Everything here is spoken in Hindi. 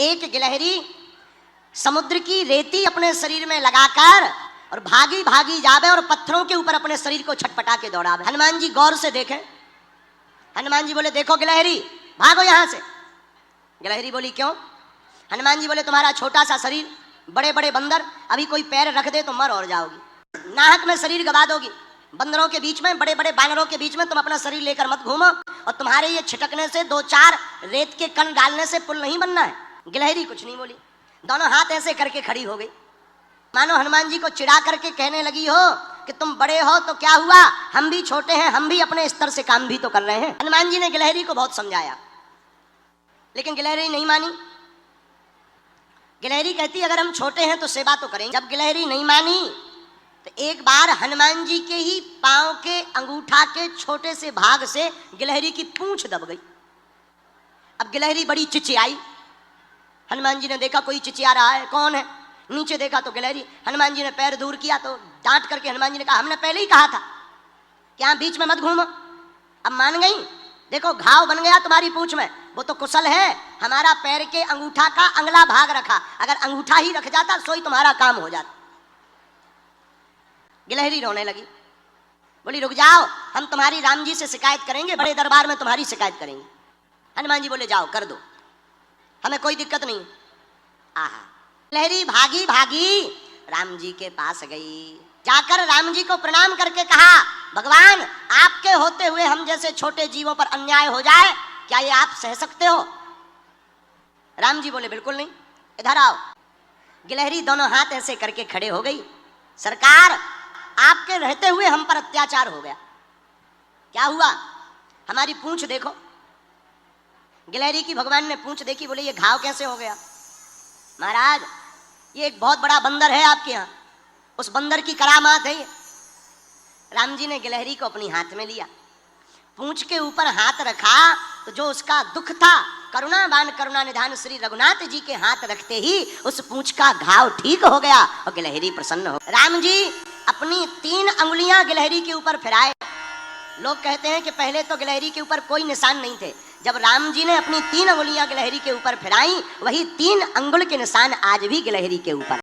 एक गिलहरी समुद्र की रेती अपने शरीर में लगाकर और भागी भागी जावे और पत्थरों के ऊपर अपने शरीर को छटपटा के दौड़ावे। हनुमान जी गौर से देखें। हनुमान जी बोले, देखो गिलहरी, भागो यहां से। गिलहरी बोली, क्यों? हनुमान जी बोले, तुम्हारा छोटा सा शरीर, बड़े बड़े बंदर, अभी कोई पैर रख दे तो मर और जाओगी, नाहक में शरीर गवा दोगी। बंदरों के बीच में, बड़े बड़े बानरों के बीच में तुम अपना शरीर लेकर मत घूमो, और तुम्हारे ये छिटकने से, दो चार रेत के कण डालने से पुल नहीं बनना है। गिलहरी कुछ नहीं बोली, दोनों हाथ ऐसे करके खड़ी हो गई, मानो हनुमान जी को चिढ़ा करके कहने लगी हो कि तुम बड़े हो तो क्या हुआ, हम भी छोटे हैं, हम भी अपने स्तर से काम भी तो कर रहे हैं। हनुमान जी ने गिलहरी को बहुत समझाया, लेकिन गिलहरी नहीं मानी। गिलहरी कहती, अगर हम छोटे हैं तो सेवा तो करेंगे। जब गिलहरी नहीं मानी तो एक बार हनुमान जी के ही पांव के अंगूठा के छोटे से भाग से गिलहरी की पूंछ दब गई। अब गिलहरी बड़ी चिचियाई। हनुमान जी ने देखा कोई चिचिया रहा है, कौन है? नीचे देखा तो गिलहरी। हनुमान जी ने पैर दूर किया तो डांट करके हनुमान जी ने कहा, हमने पहले ही कहा था कि यहाँ बीच में मत घूमो। अब मान गई, देखो घाव बन गया तुम्हारी पूंछ में। वो तो कुशल है, हमारा पैर के अंगूठा का अगला भाग रखा, अगर अंगूठा ही रख जाता सोई तुम्हारा काम हो जाता। गिलहरी रोने लगी, बोली, रुक जाओ, हम तुम्हारी राम जी से शिकायत करेंगे, बड़े दरबार में तुम्हारी शिकायत करेंगे। हनुमान जी बोले, जाओ कर दो, हमें कोई दिक्कत नहीं। आहा, गिलहरी भागी भागी राम जी के पास गई, जाकर राम जी को प्रणाम करके कहा, भगवान, आपके होते हुए हम जैसे छोटे जीवों पर अन्याय हो जाए, क्या ये आप सह सकते हो? राम जी बोले, बिल्कुल नहीं, इधर आओ। गिलहरी दोनों हाथ ऐसे करके खड़े हो गई, सरकार, आपके रहते हुए हम पर अत्याचार हो गया। क्या हुआ? हमारी पूंछ देखो। गिलहरी की भगवान ने पूंछ देखी, बोले, ये घाव कैसे हो गया? महाराज, ये एक बहुत बड़ा बंदर है आपके यहाँ, उस बंदर की करामात है ये। राम जी ने गिलहरी को अपनी हाथ में लिया, पूंछ के ऊपर हाथ रखा तो जो उसका दुख था, करुणावान करुणा निधान श्री रघुनाथ जी के हाथ रखते ही उस पूंछ का घाव ठीक हो गया और गिलहरी प्रसन्न हो। राम जी अपनी 3 अंगुलियां गिलहरी के ऊपर फिराए। लोग कहते हैं कि पहले तो गिलहरी के ऊपर कोई निशान नहीं थे, जब राम जी ने अपनी 3 अंगुलियां गिलहरी के ऊपर फिराई, वही 3 अंगुल के निशान आज भी गिलहरी के ऊपर।